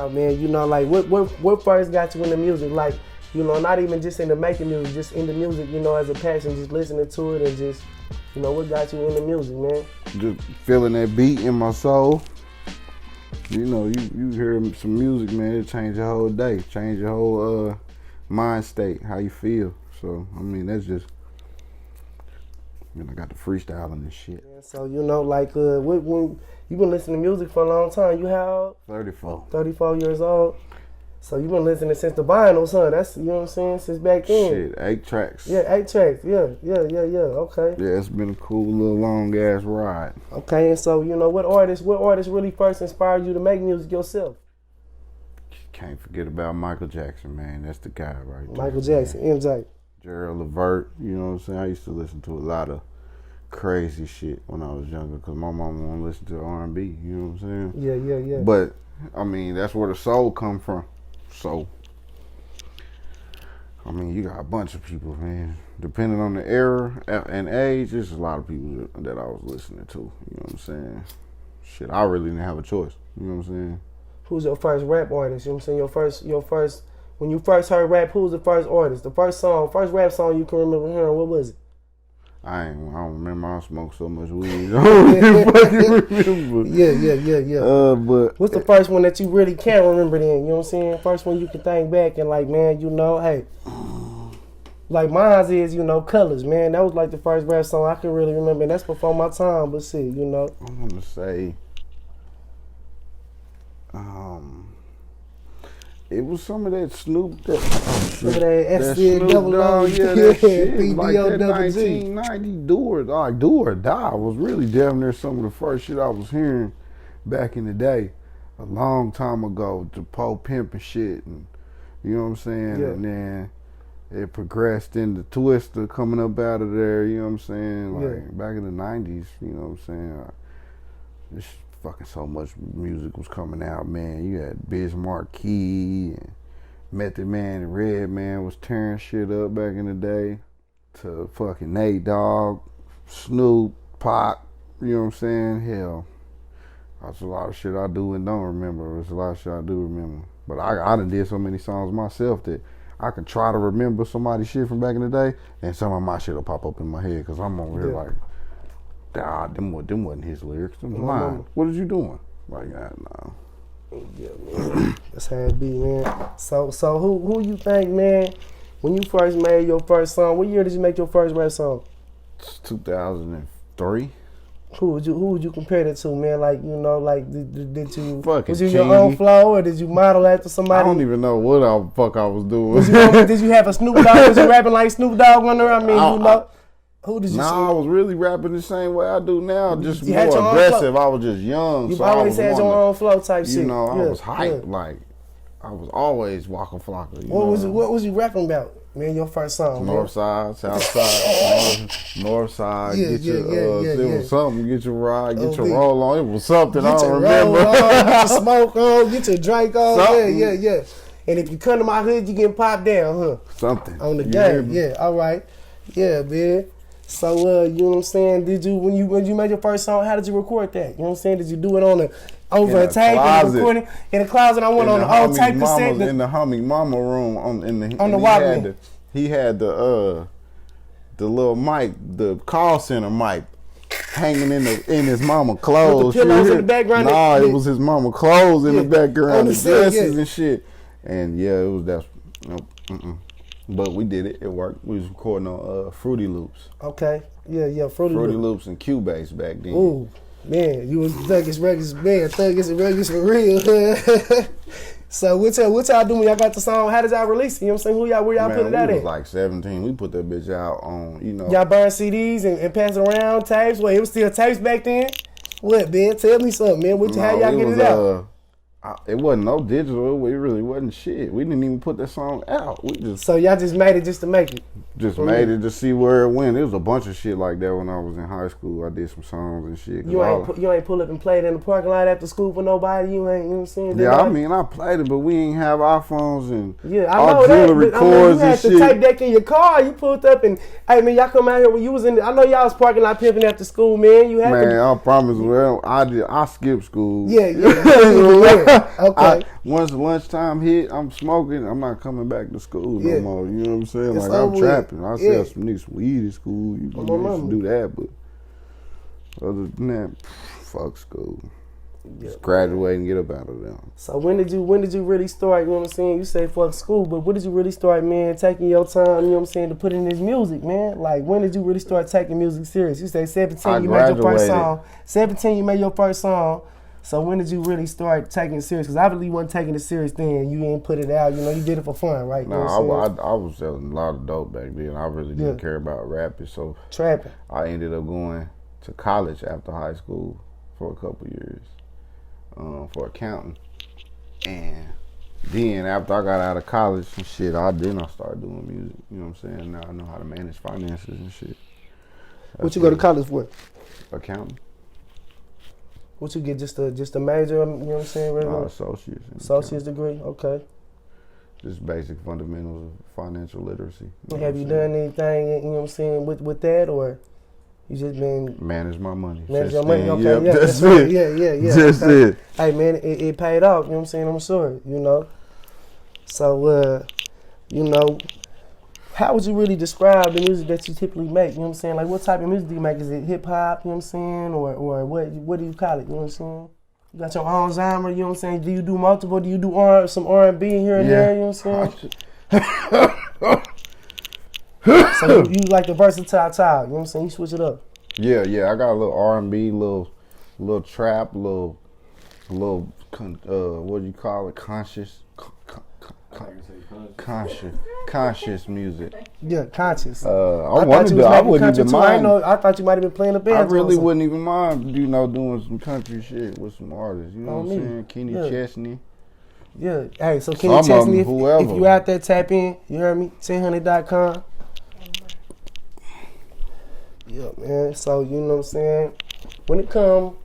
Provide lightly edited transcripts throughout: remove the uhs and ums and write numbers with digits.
Nah, man, you know, like what first got you into music? Like, you know, not even just into making music, just into music, you know, as a passion, just listening to it and just, you know, what got you into music, man? Just feeling that beat in my soul. You know, you hear some music, man, it change your whole day, change your whole mind state, how you feel. So, I mean, that's just, you know, I got the freestyling and shit. Yeah, so, you know, like, when you been listening to music for a long time, you how old? 34. 34 years old. So you been listening since the vinyls, huh? That's, you know what I'm saying, since back then. Shit, 8 tracks. Yeah, 8 tracks. Yeah. Okay. Yeah, it's been a cool little long ass ride. Okay, and so, you know, what artist really first inspired you to make music yourself? Can't forget about Michael Jackson, man. That's the guy right there. Michael Jackson, MJ. Gerald Levert, you know what I'm saying? I used to listen to a lot of crazy shit when I was younger because my mama won't listen to R&B, you know what I'm saying? Yeah. But, I mean, that's where the soul come from. So, I mean, you got a bunch of people, man. Depending on the era and age, there's a lot of people that I was listening to, you know what I'm saying? Shit, I really didn't have a choice, you know what I'm saying? Who's your first rap artist? You know what I'm saying? Your first, when you first heard rap, who was the first artist? The first rap song you can remember hearing, what was it? I don't remember. I smoked so much weed. I don't even fucking remember. Yeah. But what's the first one that you really can't remember then? You know what I'm saying? First one you can think back and like, man, you know, hey. Like mine's is, you know, Colors, man. That was like the first rap song I can really remember. And that's before my time, but see, you know. I'm gonna say it was some of that Snoop. Some of that Snoop Dogg, yeah, that shit. Like that PDO 1990 Do or Die was really damn near some of the first shit I was hearing back in the day, a long time ago. The Po Pimp and shit, and you know what I'm saying. Yeah. And then it progressed into Twister coming up out of there. You know what I'm saying. Like back in the 90s. You know what I'm saying. This fucking so much music was coming out, man. You had Biz Markie and Method Man and Redman was tearing shit up back in the day. To fucking Nate Dogg, Snoop, Pac, you know what I'm saying? Hell, that's a lot of shit I do and don't remember. There's a lot of shit I do remember. But I done did so many songs myself that I can try to remember somebody's shit from back in the day and some of my shit will pop up in my head because I'm over here like, nah, them wasn't his lyrics. Them was mine. What is you doing? Like, nah. Yeah, man. That's how it be, man. So who you think, man, when you first made your first song, what year did you make your first rap song? It's 2003. Who would you compare it to, man? Like, you know, like did you fucking was you your own flow or did you model after somebody? I don't even know what the fuck I was doing. Did you have a Snoop Dogg? Was you rapping like Snoop Dogg on there? I mean, you know. Who did you see? I was really rapping the same way I do now, just more aggressive. I was just young. You always had your own flow type shit. You know, I was hyped. Like, I was always Waka Flocka. What was you rapping about? Man, your first song. North side, south side, north side. It was something. Get your ride, get your roll on. It was something. I don't remember. Get your smoke on, get your drink on. Something. Yeah. And if you come to my hood, you getting popped down, huh? Something. On the game. Yeah, all right. Yeah, man. So, you know what I'm saying? Did you when you made your first song? How did you record that? You know what I'm saying? Did you do it on over a tape and recording in the closet? I went on the old tape cassette in the Hummy Mama room on the Walkman. He had the little mic, the call center mic, hanging in his mama clothes. With the pillows in the background. Nah, it was his mama clothes in the background, the dresses and shit. And yeah, it was that. But we did it. It worked. We was recording on Fruity Loops. Okay. Yeah. Fruity Loops and Cubase back then. Ooh, man, you was Thuggish Rugged, man. Thuggish and Rugged for real. So what y'all do when y'all got the song? How did y'all release it? You know what I'm saying? Where y'all put it out at? We was like 17. We put that bitch out on, you know. Y'all burn CDs and pass it around, tapes? Well, it was still tapes back then? What, man? Tell me something, man. How y'all get it out? It wasn't no digital. It really wasn't shit. We didn't even put that song out. So y'all just made it just to make it? Just made it to see where it went. It was a bunch of shit like that when I was in high school. I did some songs and shit. You ain't pull up and played in the parking lot after school for nobody? You ain't, you know what I'm saying? Yeah, I mean, I played it, but we ain't have iPhones and auxiliary cords and shit. You had the tape deck in your car. You pulled up and, hey, man, y'all come out here when you was in I know y'all was parking lot pimping after school, man. I promise, I skipped school. Yeah. Okay. Once lunchtime hit, I'm smoking. I'm not coming back to school no more. You know what I'm saying? It's like I'm over trapping. I with. sell some niggas some weed at school. You Come on, used to mama. do that, but other than that, fuck school. Yeah, Just graduate and get up out of there. So when did you really start, you know what I'm saying? You say fuck school, but when did you really start, man, taking your time, you know what I'm saying, to put in this music, man? Like, when did you really start taking music serious? You say 17, you made your first song. 17, you made your first song. So when did you really start taking it serious? Because obviously you wasn't taking it serious then. You didn't put it out, you know, you did it for fun, right? You No, know what I was selling a lot of dope back then. I really didn't care about rapping, so trapping. I ended up going to college after high school for a couple years. For accounting, and then after I got out of college and shit, I started doing music. You know what I'm saying? Now I know how to manage finances and shit. What you go to college for? Accounting. What you get? Just a major? You know what I'm saying? Regular? Associate's degree. Okay. Just basic fundamentals of financial literacy. Have you done anything? You know what I'm saying with that, or you just been manage my money? Manage your money. Okay. Yep, Yeah. that's it. it. Yeah. Just okay. it. Hey man, it paid off. You know what I'm saying? I'm sure. You know. So you know, how would you really describe the music that you typically make? You know what I'm saying? Like, what type of music do you make? Is it hip hop? You know what I'm saying? Or what do you call it? You know what I'm saying? You got your own genre. You know what I'm saying? Do you do multiple? Do you do some R&B here and there? You know what I'm saying? So you like the versatile child, you know what I'm saying? You switch it up. Yeah. I got a little R&B, little trap, little what do you call it? Conscious music. Yeah, conscious. I wouldn't even mind. I thought you might have been playing the band. I really wouldn't even mind, doing some country shit with some artists. You know what I'm saying? Kenny Chesney. Yeah. Hey, so Kenny Chesney, if you out there, tap in. You heard me? 1000.com. Yeah, man. So, you know what I'm saying? When it comes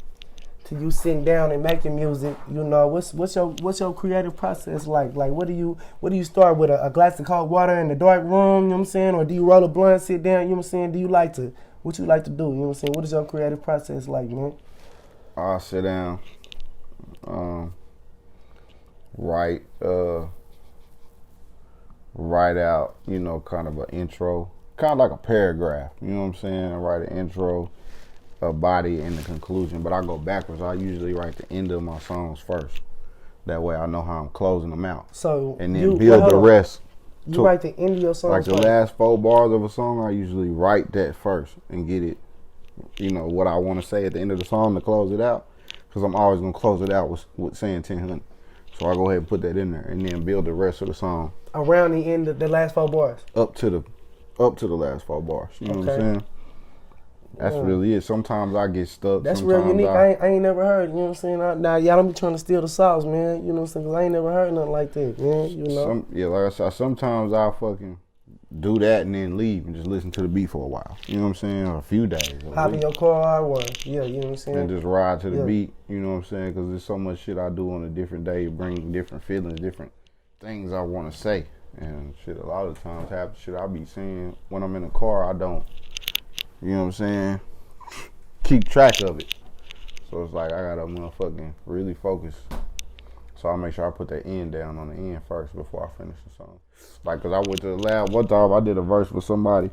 to you sitting down and making music, you know, what's your creative process like? Like, what do you start with? A glass of cold water in the dark room, you know what I'm saying? Or do you roll a blunt, sit down, you know what I'm saying? What you like to do, you know what I'm saying? What is your creative process like, man? I'll sit down, write out, you know, kind of an intro. Kind of like a paragraph, you know what I'm saying? I write an intro, a body, and the conclusion, but I go backwards. I usually write the end of my songs first. That way I know how I'm closing them out. So and then build the rest. You write the end of your songs like the last 4 bars of a song, I usually write that first and get it, you know, what I want to say at the end of the song to close it out. Because I'm always going to close it out with saying 1000. So I go ahead and put that in there and then build the rest of the song. Around the end of the last 4 bars? Up to the last 4 bars. You know what I'm saying? That's really it. Sometimes I get stuck. That's real unique. I ain't never heard, you know what I'm saying? Now, y'all don't be trying to steal the sauce, man. You know what I'm saying? Because I ain't never heard nothing like that, man. You know? Like I said, sometimes I'll fucking do that and then leave and just listen to the beat for a while. You know what I'm saying? Or a few days. Hop in your car or, you know what I'm saying? And just ride to the beat, you know what I'm saying? Because there's so much shit I do on a different day, bring different feelings, different things I want to say. And shit, a lot of times, half the shit I be saying when I'm in the car, I don't, you know what I'm saying, keep track of it. So it's like I gotta motherfucking really focus. So I make sure I put that end down on the end first before I finish the song. Like, cause I went to the lab one time, I did a verse with somebody,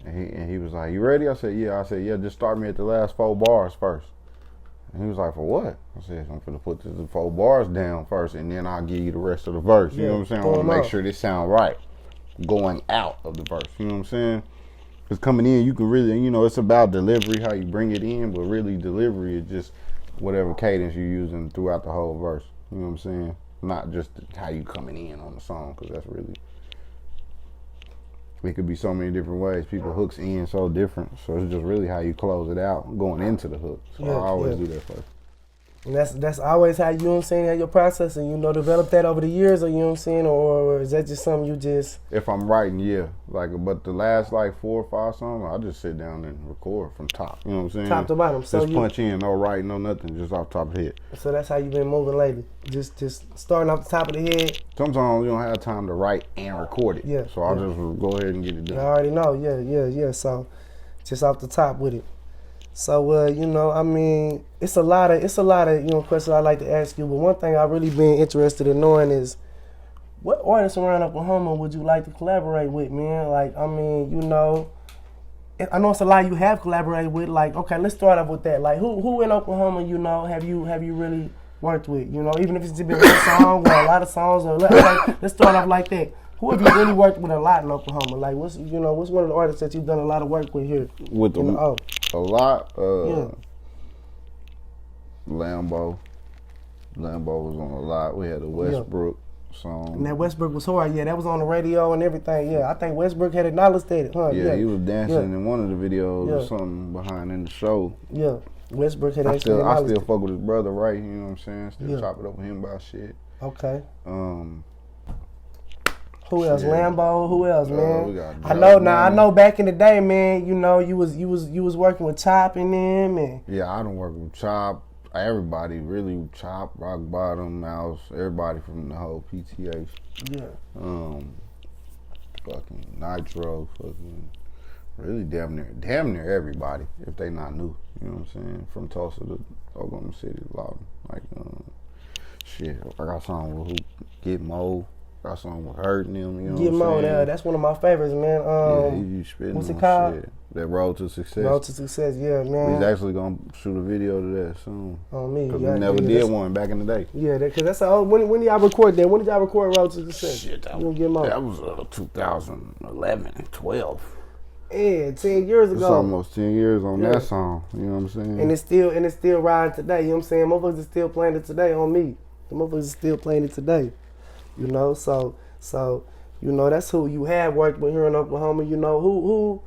and he was like, "You ready?" I said, "Yeah." I said, "Yeah, just start me at the last 4 bars first." And he was like, "For what?" I said, "I'm gonna put the 4 bars down first, and then I'll give you the rest of the verse." You know what I'm saying? I want to make sure this sound right going out of the verse. You know what I'm saying? Because coming in, you can really, you know, it's about delivery, how you bring it in, but really delivery is just whatever cadence you're using throughout the whole verse. You know what I'm saying? Not just how you coming in on the song, because that's really, it could be so many different ways. People hooks in so different, so it's just really how you close it out going into the hook. So I always do that first. And that's always how, you know what I'm saying, how your process, and, you know, develop that over the years, or, you know what I'm saying, or is that just something you just... If I'm writing, yeah. Like, but the last, 4 or 5 songs, I just sit down and record from top, you know what I'm saying? Top to bottom. So just punch in, no writing, no nothing, just off the top of the head. So that's how you been moving lately? Just starting off the top of the head? Sometimes you don't have time to write and record it. Yeah. So I'll just go ahead and get it done. I already know, yeah. So just off the top with it. So, you know, I mean, it's a lot of, you know, questions I like to ask you. But one thing I really been interested in knowing is, what artists around Oklahoma would you like to collaborate with, man? Like, I mean, you know, I know it's a lot you have collaborated with. Like, okay, let's start off with that. Like, who in Oklahoma, you know, have you really worked with? You know, even if it's just been one song or a lot of songs, or like, let's start off like that. Who have you really worked with a lot in Oklahoma? Like, what's one of the artists that you've done a lot of work with here? With a lot. Yeah. Lambo was on a lot. We had a Westbrook song. And that Westbrook was hard. Yeah, that was on the radio and everything. Yeah, I think Westbrook had acknowledged that, huh? Yeah, he was dancing in one of the videos or something behind in the show. Yeah, Westbrook had I actually still fuck with his brother, right? You know what I'm saying? Still chop it up with him about shit. Okay. Who else? Lambo. Who else, man? We got I know. Back in the day, man. You know, you was working with Chop and them, and yeah, I don't work with Chop. Everybody really, Chop, Rock Bottom, Mouse, everybody from the whole PTA. Yeah. Fucking Nitro, fucking really damn near everybody if they not new. You know what I'm saying? From Tulsa to Oklahoma City, Lawton. Like shit. I got something with who Get Mo. Got something with Hurting them, you know Get what I'm saying? Mo, that's one of my favorites, man. Yeah, you spitting what's it on called? Shit. That Road to Success. Road to Success, yeah, man. He's actually gonna shoot a video to that soon. On me, Cause we never did one back in the day. Yeah, cause that's when did y'all record that? When did y'all record Road to Success? Shit, that was 2011 and 12. Yeah, 10 years ago. It's almost 10 years on that song. You know what I'm saying? And it's still riding today. You know what I'm saying? Motherfuckers are still playing it today on me. The motherfuckers are still playing it today. You know, so you know, that's who you have worked with here in Oklahoma. You know, who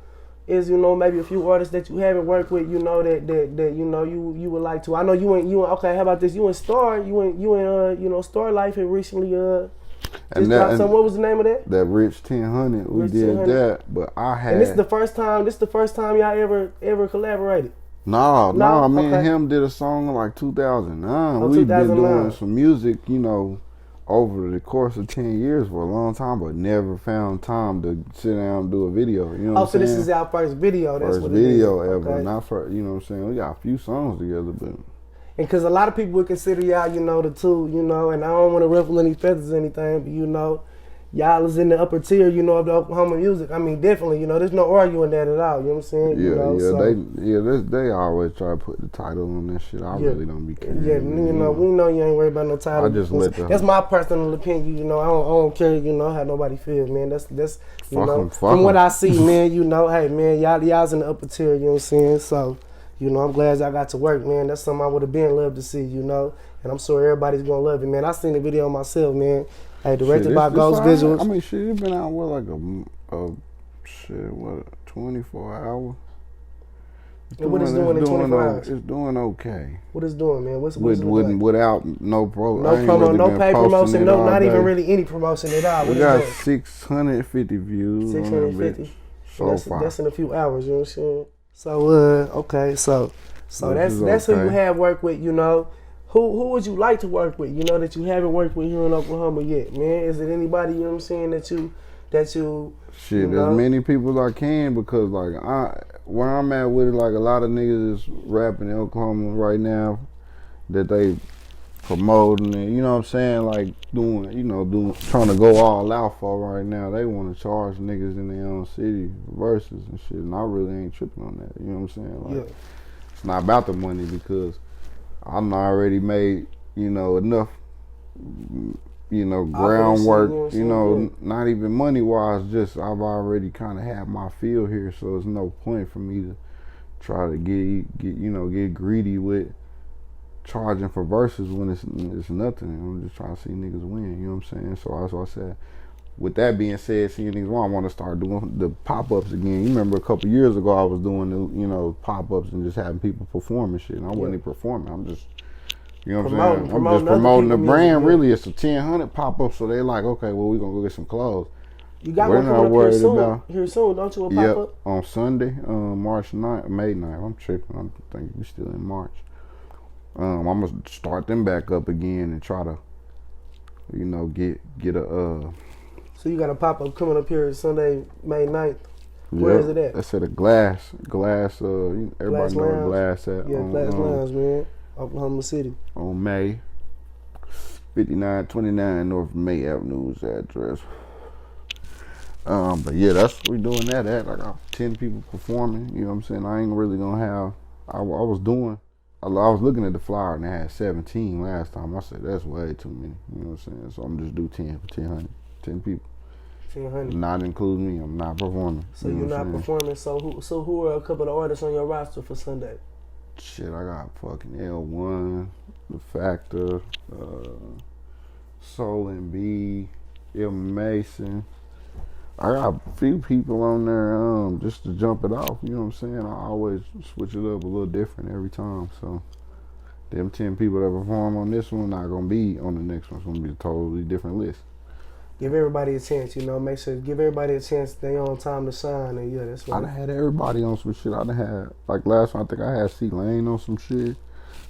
is, you know, maybe a few artists that you haven't worked with, you know, that you know you would like to. I know you ain't okay, how about this? You in Star, you in you know, Star Life and recently just dropped some. What was the name of that? That Rich 1000. We did 1000. That, but I had. And this is the first time y'all ever collaborated. No, me and him did a song in like 2009. We've been doing some music, you know, over the course of 10 years for a long time, but never found time to sit down and do a video. You know what I'm saying? This is our first video. That's first what video it is. ever. Okay. Not for, you know what I'm saying? We got a few songs together, but. And because a lot of people would consider y'all, you know, the two, you know, and I don't want to ruffle any feathers or anything, but, you know, y'all is in the upper tier, you know, of the Oklahoma music. I mean, definitely, you know, there's no arguing that at all. You know what I'm saying? Yeah, you know, they always try to put the title on that shit. I really don't be caring. Yeah, you know, we know you ain't worried about no title. I just that's my personal opinion. You know, I don't care. You know how nobody feels, man. That's you know, from what I see, man. You know, hey, man, y'all's in the upper tier. You know what I'm saying? So, you know, I'm glad y'all got to work, man. That's something I would have been loved to see. You know, and I'm sure everybody's gonna love it, man. I seen the video myself, man. Hey, directed by Ghost Visuals. I mean, shit, it's been out with like a 24 hour. What it's doing in 24 hours? It's doing okay. What it's doing, man? Without no promo, no pay promotion, not even really any promotion at all. We got 650 views. 650 so far. That's in a few hours. You know what I'm saying? So okay, so that's who you have worked with. You know. Who would you like to work with, you know, that you haven't worked with here in Oklahoma yet, man? Is it anybody, you know what I'm saying, that you shit, you know? As many people as I can, because like where I'm at with it, like a lot of niggas is rapping in Oklahoma right now that they promoting it, you know what I'm saying, like doing trying to go all out for right now. They want to charge niggas in their own city verses and shit, and I really ain't tripping on that, you know what I'm saying? Like it's not about the money, because I'm already made, you know, enough, you know, groundwork, you know, not even money wise, just I've already kind of had my feel here, so there's no point for me to try to get greedy with charging for verses when it's nothing. I'm just trying to see niggas win, you know what I'm saying? So that's what I said. With that being said, seeing niggas win, I want to start doing the pop-ups again. You remember a couple years ago I was doing the, you know, pop-ups and just having people perform and shit. And I wasn't even performing. I'm just, you know what I'm saying? I'm just promoting the brand. Really, it's a 1000 pop-up, so they like, okay, well, we're going to go get some clothes. You got one coming up here soon, don't you, a pop-up? Yep, on Sunday, May 9th. I'm tripping. I'm thinking we're still in March. I'm going to start them back up again and try to, you know, get a... So you got a pop-up coming up here Sunday, May 9th? Where is it at? That's at a Glass. Everybody Glass know where Lounge? Glass at. Yeah, Glass Lounge, man. Oklahoma City. On May 5929 North May Avenue is the address. But yeah, that's what we doing that at. I got 10 people performing. You know what I'm saying? I ain't really gonna have. I was looking at the flyer and they had 17 last time. I said that's way too many. You know what I'm saying? So I'm just do 10 for 10 people. 100. Not including me. I'm not performing. So you're not performing. So who are a couple of artists on your roster for Sunday? Shit, I got fucking L1, The Factor, Soul and B, Il Mason. I got a few people on there just to jump it off. You know what I'm saying? I always switch it up a little different every time. So them 10 people that perform on this one not gonna be on the next one. It's gonna be a totally different list. Give everybody a chance, you know. Make sure give everybody a chance. They on time to shine, and yeah, that's I right. done had everybody on some shit. I done had like last one. I think I had C Lane on some shit.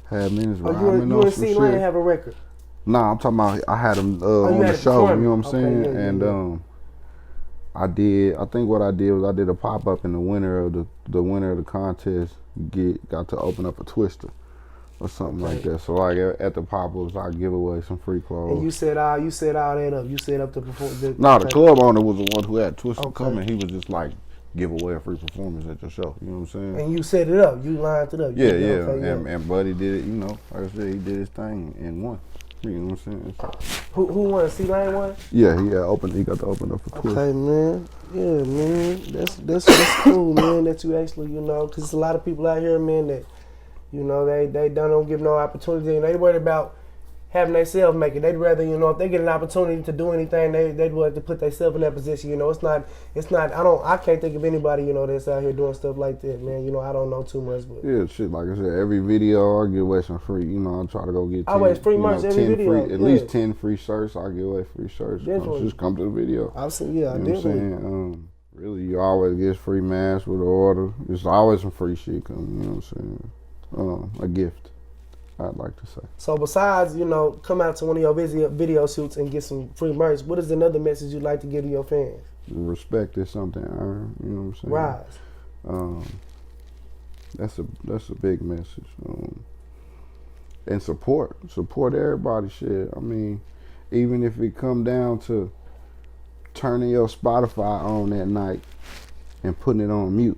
Had Menace Ryman you on and some C shit. Lane have a record? Nah, I'm talking about I had him on the show. You know what I'm saying? Yeah, and I think what I did was I did a pop up, and the winner of the contest got to open up a Twister or something like that. So like at the pop ups, I give away some free clothes. And you set all that up. You set up the performance. The club owner was the one who had Twister coming. He was just like give away a free performance at your show. You know what I'm saying? And you set it up. You lined it up. Yeah. And Buddy did it. You know, like I said, he did his thing and won. You know what I'm saying? Who won? C Lane won? Yeah, he got to open up a Twister. Okay, man. Yeah, man. That's cool, man. That you actually, you know, because there's a lot of people out here, man, that, you know, they don't give no opportunity, and they worried about having themselves make it. They'd rather, you know, if they get an opportunity to do anything, they'd want to put themselves in that position. You know, it's not. I can't think of anybody, you know, that's out here doing stuff like that, man. You know, I don't know too much, but yeah, shit. Like I said, every video I give away some free. You know, I try to go get 10, always free merch every video. At least 10 free shirts. I give away free shirts. Just come to the video. I've seen, yeah, you know what I'm saying? Really, you always get free masks with the order. There's always some free shit coming. You know what I'm saying? A gift, I'd like to say. So besides, you know, come out to one of your video shoots and get some free merch, what is another message you'd like to give to your fans? Respect is something earned, you know what I'm saying? Rise. That's a big message. And support everybody. Shit. I mean, even if it come down to turning your Spotify on that night and putting it on mute.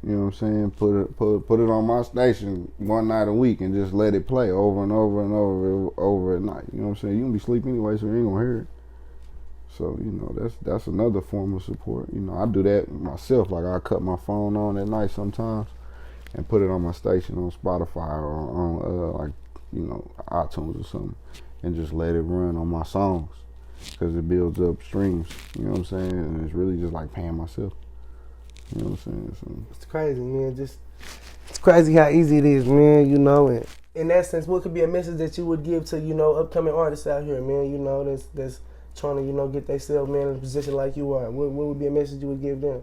You know what I'm saying? Put it on my station one night a week and just let it play over and over and over at night. You know what I'm saying? You gonna be asleep anyway, so you ain't gonna hear it. So, you know, that's another form of support. You know, I do that myself. Like I cut my phone on at night sometimes and put it on my station on Spotify or on like, you know, iTunes or something, and just let it run on my songs because it builds up streams. You know what I'm saying? And it's really just like paying myself. You know what I'm saying? So it's crazy, man. It's crazy how easy it is, man. You know, and in that sense, what could be a message that you would give to, you know, upcoming artists out here, man? You know, that's trying to, you know, get themselves, man, in a position like you are. What would be a message you would give them?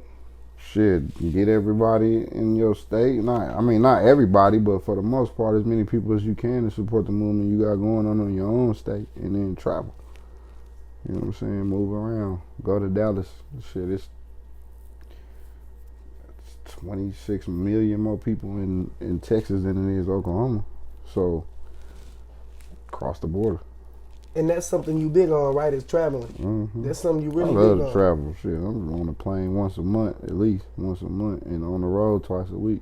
Shit, get everybody in your state. Not everybody, but for the most part, as many people as you can to support the movement you got going on in your own state, and then travel. You know what I'm saying? Move around. Go to Dallas. Shit, it's 26 million more people in Texas than it is Oklahoma. So, cross the border. And that's something you big on, right? Is traveling. Mm-hmm. That's something you really big on. I love to travel. Shit, I'm on a plane once a month, at least once a month, and on the road twice a week.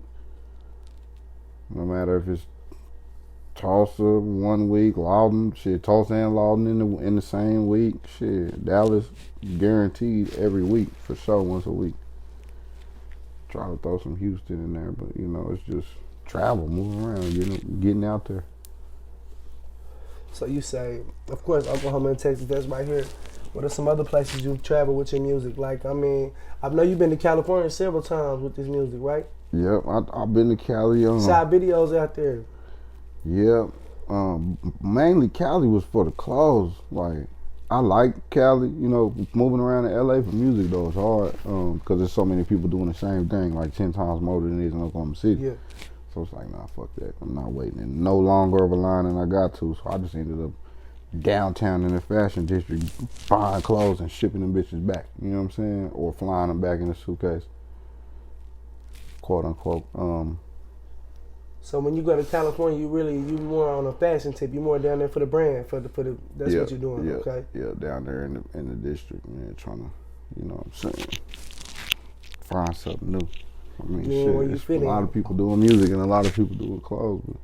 No matter if it's Tulsa 1 week, Loudoun, shit, Tulsa and Loudoun in the same week. Shit, Dallas guaranteed every week for sure, once a week. Try to throw some Houston in there, but you know, it's just travel, moving around, getting out there. So you say, of course, Oklahoma and Texas, that's right here. What are some other places you've traveled with your music? Like, I mean, I know you've been to California several times with this music, right? Yep, I've been to Cali. Shot videos out there. Yep. Mainly Cali was for the clothes. Like, I like Cali, you know, moving around in LA for music though, it's hard because there's so many people doing the same thing, like 10 times more than it is in Oklahoma City. Yeah. So it's like, nah, fuck that. I'm not waiting in no longer of a line than I got to. So I just ended up downtown in the fashion district buying clothes and shipping them bitches back. You know what I'm saying? Or flying them back in a suitcase. quote unquote. So when you go to California, you more on a fashion tip. You more down there for the brand, for the. That's what you're doing, okay? Yeah, down there in the district, man, trying to, you know what I'm saying, find something new. I mean, shit, a lot of people doing music and a lot of people doing clothes, but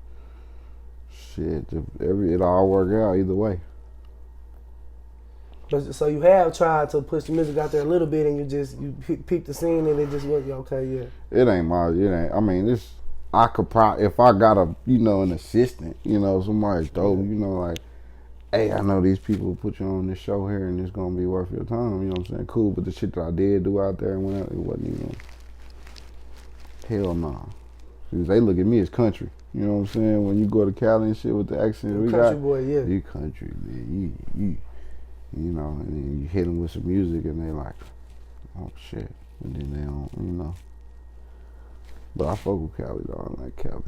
shit, it all work out either way. So you have tried to push the music out there a little bit, and you peep the scene, and it just was okay, yeah. It ain't. I mean, I could probably, if I got an assistant, somebody's dope, like, hey, I know these people put you on this show here, and it's gonna be worth your time. You know what I'm saying? Cool, but the shit that I did do out there and went out, it wasn't even. Hell no. Nah. Because they look at me as country. You know what I'm saying? When you go to Cali and shit with the accent we got. Boy, yeah. You country, man. You and then you hit them with some music and they like, oh shit. And then they don't, But I fuck with Cali though. I like Cali.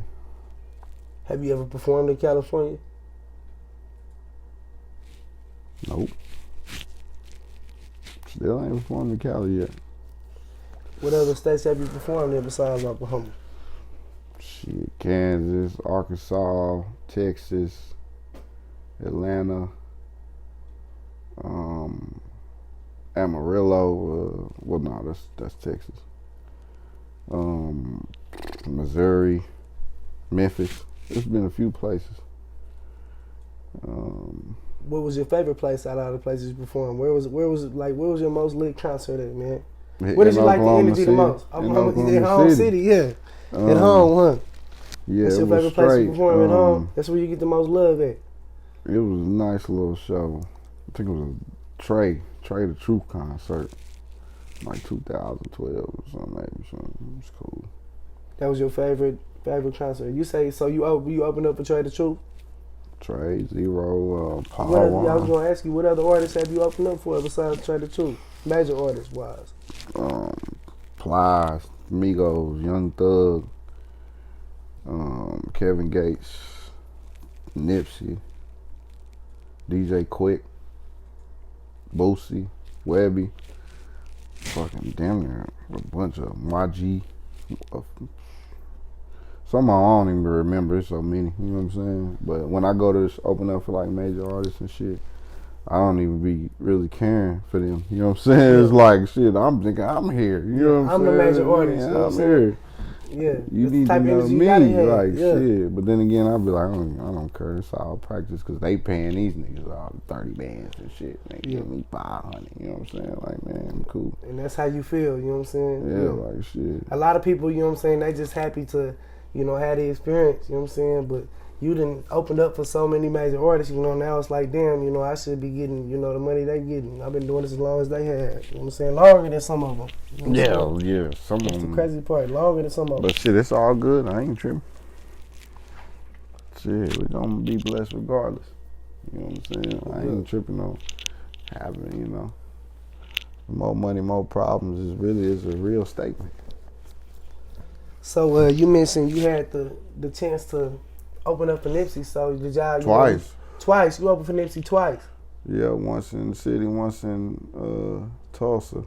Have you ever performed in California? Nope. Still ain't performed in Cali yet. What other states have you performed in besides Oklahoma? Shit, Kansas, Arkansas, Texas, Atlanta, Amarillo. That's Texas. Missouri, Memphis. There's been a few places. What was your favorite place out of the places you performed? Where was your most lit concert at, man? Where did you like the energy the most? At home city, yeah. At home, huh? Yeah, that's your favorite place you perform at home? That's where you get the most love at. It was a nice little show. I think it was a Trey the Truth concert. Like 2012 or something, maybe something. It was cool. That was your favorite concert. You say so? You opened up for Trey the Truth? Trey, Zero, Paul. I was gonna ask you, what other artists have you opened up for besides Trey the Truth? Major artists wise. Plies, Migos, Young Thug, Kevin Gates, Nipsey, DJ Quick, Boosie, Webby, fucking damn near a bunch of them. YG. Some I don't even remember. It's so many. You know what I'm saying? But when I go to open up for like major artists and shit, I don't even be really caring for them. You know what I'm saying? It's like shit. I'm thinking I'm here. You know what I'm saying? I'm the major artist. Yeah, you know I'm here. Yeah. You need to know me, like shit. But then again, I'll be like, I don't care. It's all practice because they paying these niggas all the 30 bands and shit. They give me 500. You know what I'm saying? Like, man, I'm cool. And that's how you feel. You know what I'm saying? Yeah, like shit. A lot of people, you know what I'm saying, they just happy to, have the experience. You know what I'm saying? But you done opened up for so many major artists, now it's like, damn, I should be getting, the money they getting. I've been doing this as long as they have. You know what I'm saying? Longer than some of them. Yeah. Some of them. That's the crazy part. Longer than some of them. But shit, it's all good. I ain't tripping. Shit, we gonna be blessed regardless. You know what I'm saying? I ain't tripping on having, more money, more problems is a real statement. So you mentioned you had the chance to open up for Nipsey, so did y'all... Twice. Twice? You opened for Nipsey twice? Yeah, once in the city, once in Tulsa.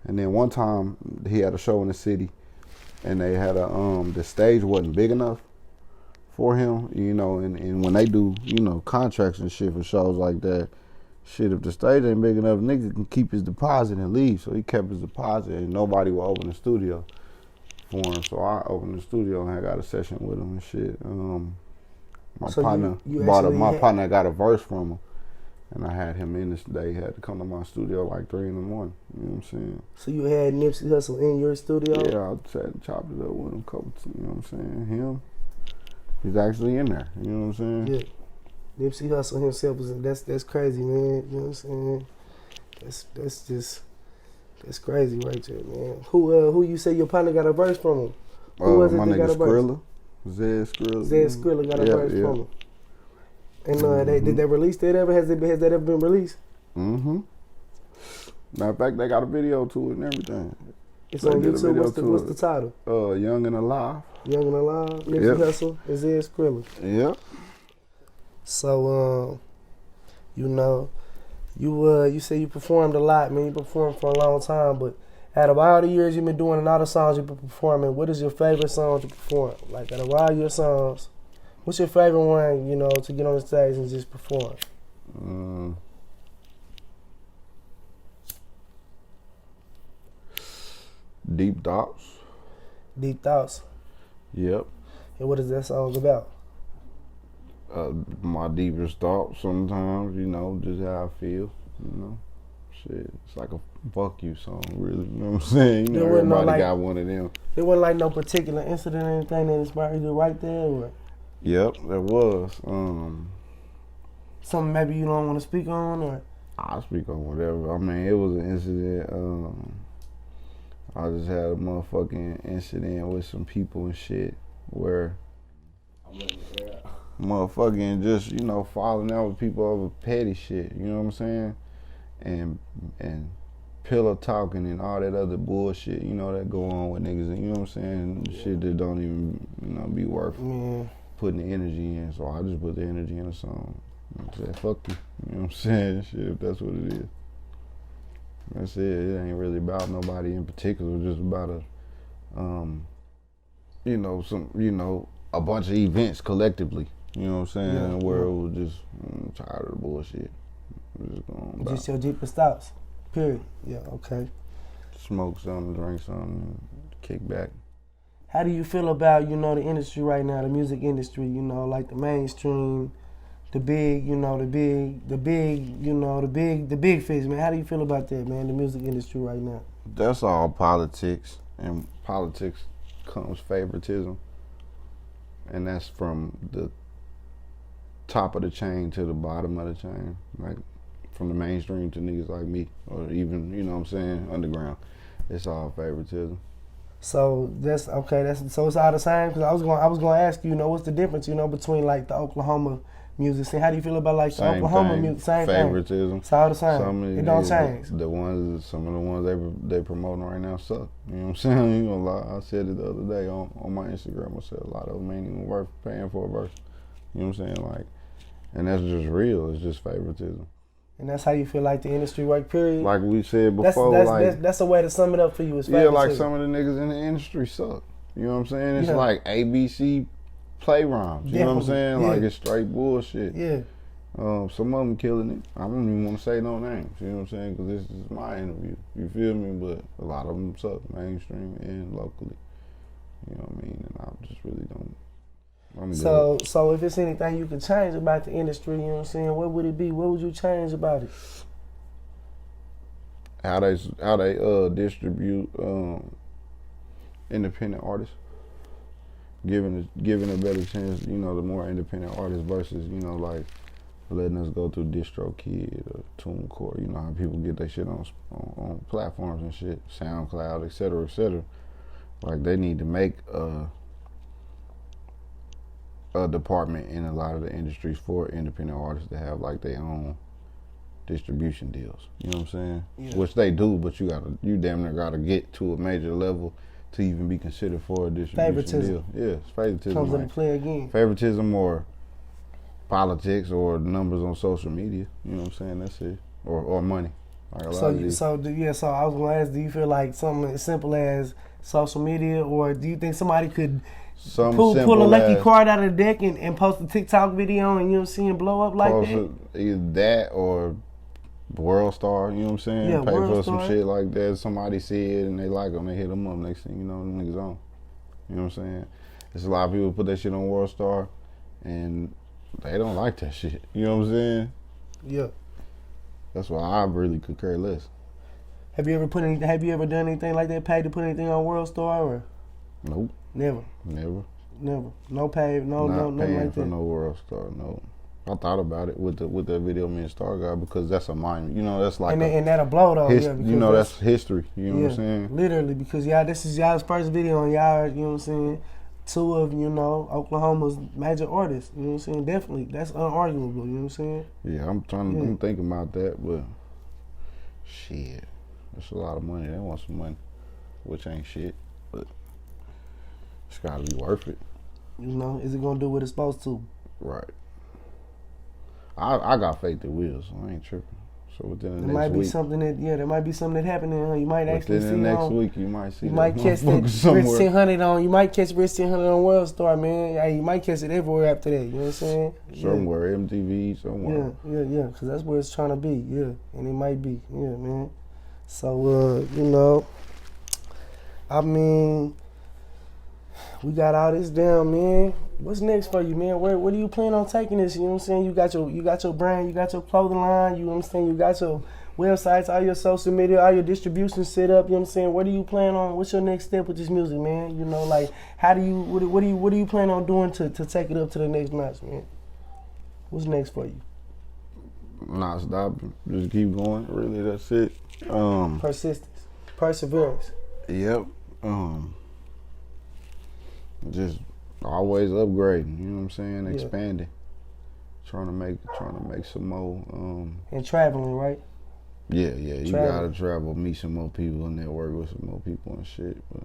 And then one time, he had a show in the city, and they had the stage wasn't big enough for him, and when they do, contracts and shit for shows like that, shit, if the stage ain't big enough, nigga can keep his deposit and leave. So he kept his deposit, and nobody would open the studio for him. So I opened the studio and I got a session with him and shit. My partner got a verse from him, and I had him in this day. He had to come to my studio like 3 in the morning. You know what I'm saying? So you had Nipsey Hussle in your studio? Yeah, I sat and chopped it up with him. You know what I'm saying? Him, he's actually in there. You know what I'm saying? Yeah. Nipsey Hussle himself that's crazy, man. You know what I'm saying? That's crazy right there, man. Who you say your partner got a verse from him? Who was it my that got nigga a verse? Skrilla. Zed Skrilla. Zed Skrilla got a verse from him. And did they release that ever? Has that ever been released? Mm-hmm. Matter of fact, they got a video to it and everything. It's on YouTube. What's the title? Young and Alive. Young and Alive. Nipsey Hussle and Zed Skrilla. Yep. So, you say you performed a lot, man. You performed for a long time, but Out of all the years you've been doing and all the songs you've been performing, what is your favorite song to perform? Like, out of all your songs, what's your favorite one, you know, to get on the stage and just perform? Deep Thoughts. Deep Thoughts. Yep. And what is that song about? My deepest thoughts sometimes, you know, just how I feel, you know. Shit, it's like a fuck you song, really, you know what I'm saying? You know, everybody got one of them. There wasn't like no particular incident or anything that inspired you right there, or? Yep, there was. Something maybe you don't want to speak on, or? I'll speak on whatever. I mean, it was an incident. I just had a motherfucking incident with some people and shit where motherfucking just, you know, falling out with people over petty shit, you know what I'm saying? And pillow talking and all that other bullshit, you know, that go on with niggas, you know what I'm saying? Shit that don't even, you know, be worth putting the energy in. So I just put the energy in a song. I said, fuck you, you know what I'm saying? Shit, if that's what it is. That's it. It ain't really about nobody in particular. It's just about a bunch of events collectively. You know what I'm saying? Yeah, where it was just I'm tired of the bullshit. Just your deepest thoughts. Period. Yeah. Okay. Smoke something, drink something, kick back. How do you feel about, you know, the industry right now, the music industry? You know, like the mainstream. The big fish, man. How do you feel about that, man? The music industry right now. That's all politics, and politics comes favoritism, and that's from the top of the chain to the bottom of the chain, like from the mainstream to niggas like me, or even, you know what I'm saying, underground. It's all favoritism. So that's okay. So it's all the same. Because I was gonna ask you, you know, what's the difference, you know, between like the Oklahoma music scene? How do you feel about like the Oklahoma music? Same favoritism. Thing. It's all the same. It don't change. Some of the ones they promoting right now suck. You know what I'm saying? You know, I said it the other day on my Instagram. I said a lot of them ain't even worth paying for a verse. You know what I'm saying? Like, and that's just real. It's just favoritism. And that's how you feel like the industry work, period? Like we said before, that's a way to sum it up for you. Is favoritism. Yeah, like some of the niggas in the industry suck. You know what I'm saying? It's like ABC play rhymes. You know what I'm saying? Yeah. Like it's straight bullshit. Yeah. Some of them killing it. I don't even want to say no names. You know what I'm saying? Because this is my interview. You feel me? But a lot of them suck, mainstream and locally. You know what I mean? And I just really don't. So if it's anything you could change about the industry, you know what I'm saying, what would it be? What would you change about it? How they distribute independent artists, giving a better chance, you know, the more independent artists versus, you know, like letting us go through DistroKid or TuneCore. You know how people get their shit on platforms and shit, SoundCloud, et cetera, et cetera. Like they need to make a department in a lot of the industries for independent artists to have like their own distribution deals. You know what I'm saying? Yeah. Which they do, but you damn near gotta get to a major level to even be considered for a distribution deal. Yeah, it's favoritism. Comes into play again. Favoritism or politics or numbers on social media. You know what I'm saying? That's it. Or money. Like so I was gonna ask, do you feel like something as simple as social media, or do you think somebody could pull a lucky card out of the deck and post a TikTok video and, you know what I'm saying, blow up like that? Either that or World Star, you know what I'm saying? Yeah, pay for some shit like that. Somebody see it and they like them, they hit them up. Next thing you know, them niggas on. You know what I'm saying? There's a lot of people put that shit on World Star and they don't like that shit. You know what I'm saying? Yeah. That's why I really could care less. Have you ever done anything like that, paid to put anything on World Star, or? Nope. Never. No pay, nothing paying like for that. No World Star, no. I thought about it with that video me and Star got, because that's a mind, you know, that's like and that'll blow though. You know, that's history. You know what I'm saying? Literally, because this is y'all's first video on y'all, you know what I'm saying, two of, you know, Oklahoma's major artists, you know what I'm saying? Definitely, that's unarguable, you know what I'm saying? Yeah, I'm thinking about that, but shit, that's a lot of money. They want some money, which ain't shit, but it's gotta be worth it. You know, is it gonna do what it's supposed to? Right. I got faith it will, so I ain't tripping. So within the There next might be week, something that there might be something that happening. You might actually within see the next on, week, you might see you that might catch that motherfucker Rich somewhere. 1000 on. You might catch Rich 1000 on World Star, man. Hey, you might catch it everywhere after that. You know what I'm saying? Somewhere, MTV, somewhere. Yeah. Because that's where it's trying to be. Yeah, and it might be. Yeah, man. So you know, I mean, we got all this down, man. What's next for you, man? Where do you plan on taking this? You know what I'm saying? You got your brand, you got your clothing line, you know what I'm saying? You got your websites, all your social media, all your distribution set up, you know what I'm saying? Where do you plan on, what's your next step with this music, man? You know, like what do you plan on doing to take it up to the next notch, man? What's next for you? Not stopping. Just keep going. Really, that's it. Persistence. Perseverance. Yep. Just always upgrading, you know what I'm saying? Expanding. Trying to make some more And traveling, right? Yeah, you gotta travel, meet some more people and network with some more people and shit. But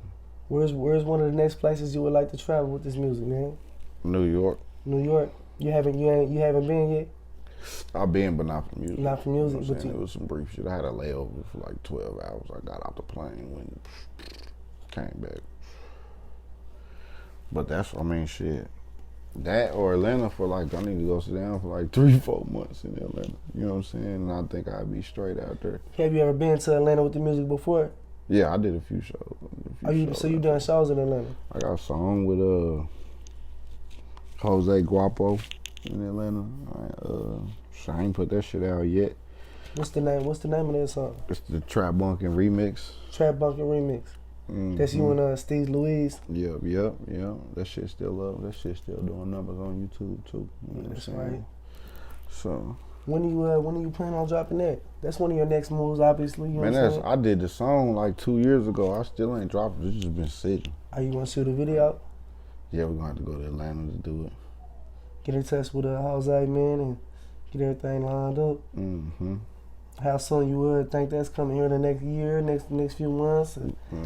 Where's one of the next places you would like to travel with this music, man? New York. New York. You haven't been yet? I've been, but not for music. Not for music, You know what I'm but saying? It was some brief shit. I had a layover for like 12 hours. I got off the plane when came back. But that's, I mean, shit. That or Atlanta for like, I need to go sit down for like 3-4 months in Atlanta. You know what I'm saying? And I think I'd be straight out there. Have you ever been to Atlanta with the music before? Yeah, I did a few shows. So you done shows in Atlanta? I got a song with Jose Guapo in Atlanta. I ain't put that shit out yet. What's the name of that song? It's the Trap Bunkin' remix. Trap Bunkin' remix. Mm-hmm. That's you and Steve Louise. Yep. That shit still up. That shit still doing numbers on YouTube too. You know That's right. So when are you planning on dropping that? That's one of your next moves, obviously. You know man, what I'm saying? I did the song like 2 years ago. I still ain't dropped it. It's just been sitting. Are you gonna shoot a video? Yeah, we're gonna have to go to Atlanta to do it. Get in touch with Jose, man, and get everything lined up. Mm-hmm. How soon you would think that's coming here in the next year, next few months?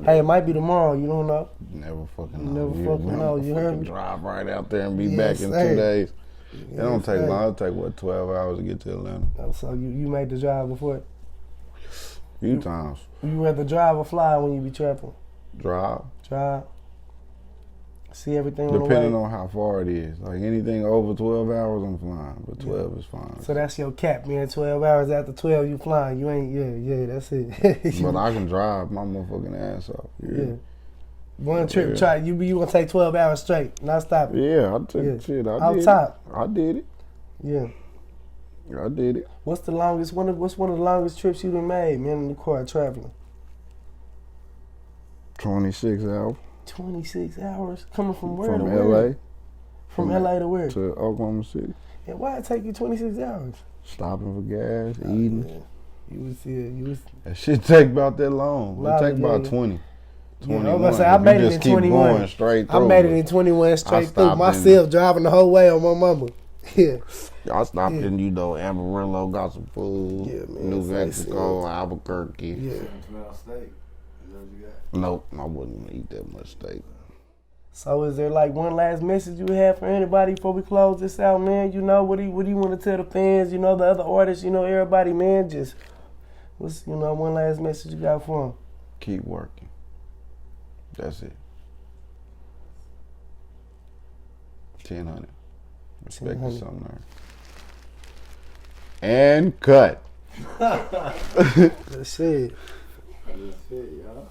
Hey, it might be tomorrow. You don't know. Never fucking know. Never fucking know. You heard me? Drive right out there and be back in 2 days. It don't take long. It'll take 12 hours to get to Atlanta. Oh, so you made the drive before? Few times. You rather drive or fly when you be trapping? Drive. See everything on the way. Depending on how far it is. Like anything over 12 hours, I'm flying. But 12 is fine. So that's your cap, man. 12 hours after 12, you flying. You ain't, that's it. But I can drive my motherfucking ass off. Yeah. One trip, try you gonna take 12 hours straight, not stopping. Yeah, I took shit. I Out did top. it. I did it. Yeah. I did it. What's one of the longest trips you done made, man, in the car traveling? 26 hours. 26 hours? Coming from where From to LA. where? From LA to where? To Oklahoma City. And why it take you 26 hours? Stopping for gas, eating. Yeah. You was. That shit take about that long. It take about 20. Yeah, I was gonna say I made it in 21. I made it in 21 straight through myself, driving the whole way on my mama. Yeah. I stopped in, Amarillo, got some food. Yeah, man. New Mexico, Albuquerque. Yeah. Smell steak. Is that what you got? Nope, I wouldn't eat that much steak. So is there like one last message you have for anybody before we close this out, man? You know, what do you want to tell the fans, you know, the other artists, you know, everybody, man, just what's, you know, one last message you got for them? Keep working. That's it. 1000. Respect is something there. And cut. That's it. That's it, y'all.